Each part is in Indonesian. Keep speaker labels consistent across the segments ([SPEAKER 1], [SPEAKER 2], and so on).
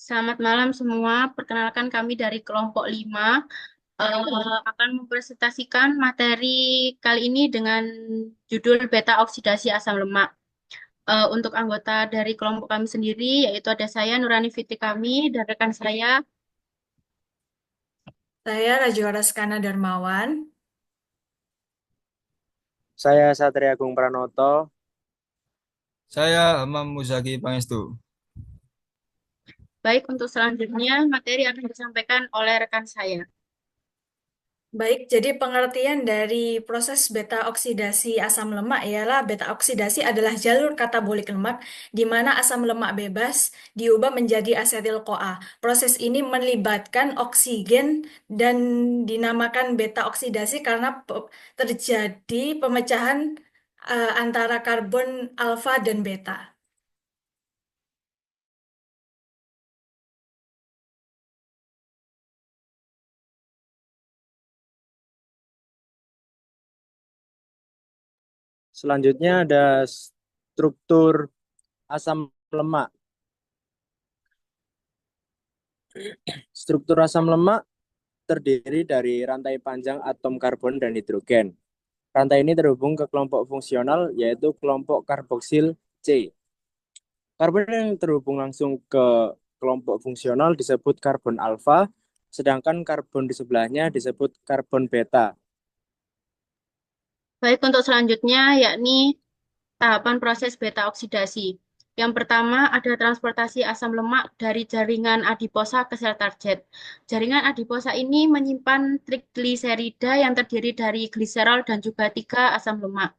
[SPEAKER 1] Selamat malam semua. Perkenalkan kami dari kelompok 5 akan mempresentasikan materi kali ini dengan judul beta oksidasi asam lemak. Untuk anggota dari kelompok kami sendiri, yaitu ada saya Nurani Fitri kami dan rekan saya.
[SPEAKER 2] Saya Raju Raskana Darmawan.
[SPEAKER 3] Saya Satria Agung Pranoto.
[SPEAKER 4] Saya Hamam Muzaki Pangestu.
[SPEAKER 1] Baik, untuk selanjutnya materi akan disampaikan oleh rekan saya.
[SPEAKER 2] Baik, jadi pengertian dari proses beta oksidasi asam lemak ialah beta oksidasi adalah jalur katabolik lemak di mana asam lemak bebas diubah menjadi asetil-CoA. Proses ini melibatkan oksigen dan dinamakan beta oksidasi karena terjadi pemecahan antara karbon alfa dan beta.
[SPEAKER 3] Selanjutnya ada struktur asam lemak. Struktur asam lemak terdiri dari rantai panjang atom karbon dan hidrogen. Rantai ini terhubung ke kelompok fungsional, yaitu kelompok karboksil C. Karbon yang terhubung langsung ke kelompok fungsional disebut karbon alfa, sedangkan karbon di sebelahnya disebut karbon beta.
[SPEAKER 1] Baik, untuk selanjutnya yakni tahapan proses beta oksidasi. Yang pertama ada transportasi asam lemak dari jaringan adiposa ke sel target. Jaringan adiposa ini menyimpan trigliserida yang terdiri dari gliserol dan juga 3 asam lemak.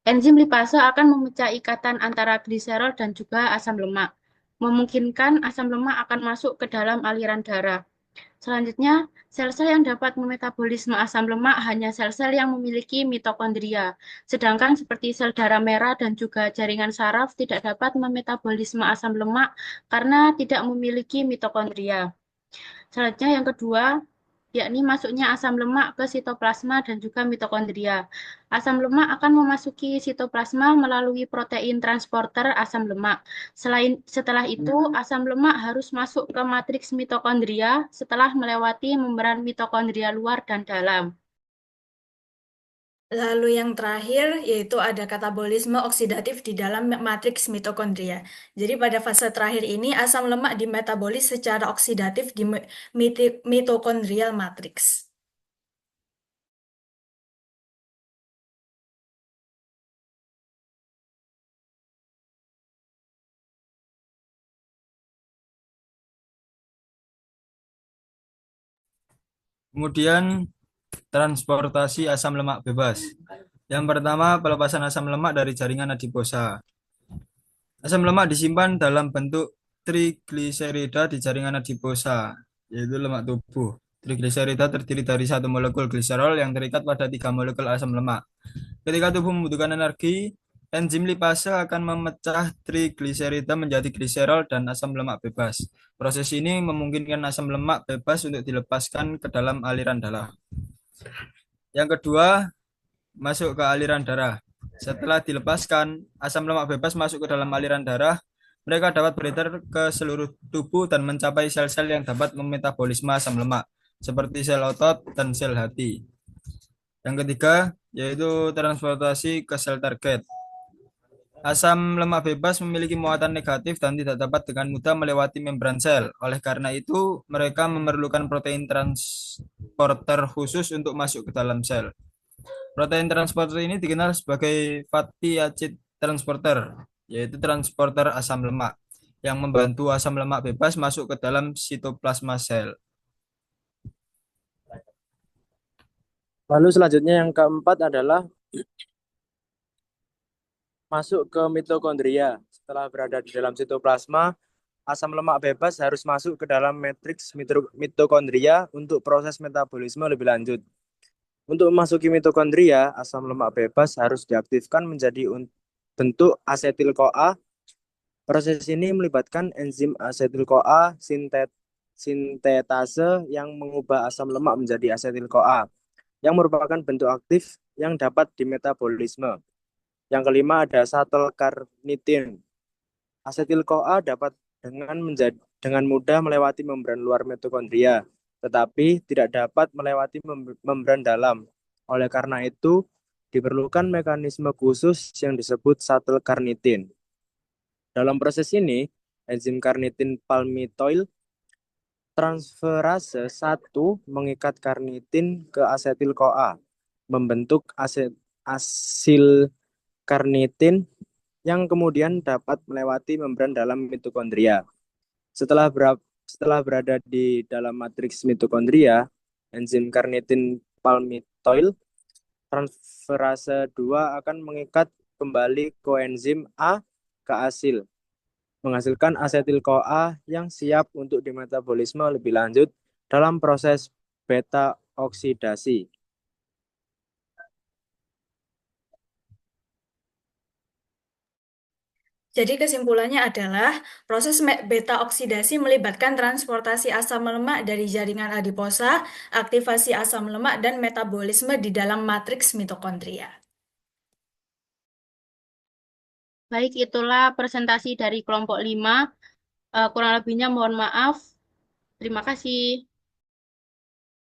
[SPEAKER 1] Enzim lipase akan memecah ikatan antara gliserol dan juga asam lemak, memungkinkan asam lemak akan masuk ke dalam aliran darah. Selanjutnya, sel-sel yang dapat memetabolisme asam lemak hanya sel-sel yang memiliki mitokondria, sedangkan seperti sel darah merah dan juga jaringan saraf tidak dapat memetabolisme asam lemak karena tidak memiliki mitokondria. Selanjutnya yang kedua, yakni masuknya asam lemak ke sitoplasma dan juga mitokondria. Asam lemak akan memasuki sitoplasma melalui protein transporter asam lemak. Setelah itu, asam lemak harus masuk ke matriks mitokondria setelah melewati membran mitokondria luar dan dalam.
[SPEAKER 2] Lalu yang terakhir yaitu ada katabolisme oksidatif di dalam matriks mitokondria. Jadi pada fase terakhir ini asam lemak dimetabolis secara oksidatif di mitokondrial matriks.
[SPEAKER 4] Kemudian transportasi asam lemak bebas. Yang pertama, pelepasan asam lemak dari jaringan adiposa. Asam lemak disimpan dalam bentuk trigliserida di jaringan adiposa, yaitu lemak tubuh. Trigliserida terdiri dari satu molekul gliserol yang terikat pada 3 molekul asam lemak. Ketika tubuh membutuhkan energi, enzim lipase akan memecah trigliserida menjadi gliserol dan asam lemak bebas. Proses ini memungkinkan asam lemak bebas untuk dilepaskan ke dalam aliran darah. Yang kedua, masuk ke aliran darah. Setelah dilepaskan, asam lemak bebas masuk ke dalam aliran darah. Mereka dapat beredar ke seluruh tubuh dan mencapai sel-sel yang dapat memetabolisme asam lemak, seperti sel otot dan sel hati. Yang ketiga, yaitu transportasi ke sel target. Asam lemak bebas memiliki muatan negatif dan tidak dapat dengan mudah melewati membran sel. Oleh karena itu, mereka memerlukan protein transporter khusus untuk masuk ke dalam sel. Protein transporter ini dikenal sebagai fatty acid transporter, yaitu transporter asam lemak yang membantu asam lemak bebas masuk ke dalam sitoplasma sel.
[SPEAKER 3] Lalu selanjutnya yang keempat adalah masuk ke mitokondria. Setelah berada di dalam sitoplasma, asam lemak bebas harus masuk ke dalam matriks mitokondria untuk proses metabolisme lebih lanjut. Untuk memasuki mitokondria, asam lemak bebas harus diaktifkan menjadi bentuk asetil-CoA. Proses ini melibatkan enzim asetil-CoA sintetase yang mengubah asam lemak menjadi asetil-CoA, yang merupakan bentuk aktif yang dapat dimetabolisme. Yang kelima ada shuttle carnitine. Asetil-CoA dapat dengan dengan mudah melewati membran luar mitokondria, tetapi tidak dapat melewati membran dalam. Oleh karena itu, diperlukan mekanisme khusus yang disebut shuttle carnitin. Dalam proses ini, enzim carnitin palmitoyl transferase 1 mengikat karnitin ke asetil-CoA, membentuk asil karnitin yang kemudian dapat melewati membran dalam mitokondria. Setelah berada di dalam matriks mitokondria, enzim karnitin palmitoyl transferase 2 akan mengikat kembali koenzim A ke asil, menghasilkan asetil-CoA yang siap untuk dimetabolisme lebih lanjut dalam proses beta oksidasi.
[SPEAKER 2] Jadi kesimpulannya adalah proses beta oksidasi melibatkan transportasi asam lemak dari jaringan adiposa, aktivasi asam lemak, dan metabolisme di dalam matriks mitokondria.
[SPEAKER 1] Baik, itulah presentasi dari kelompok 5. Kurang lebihnya mohon maaf. Terima kasih.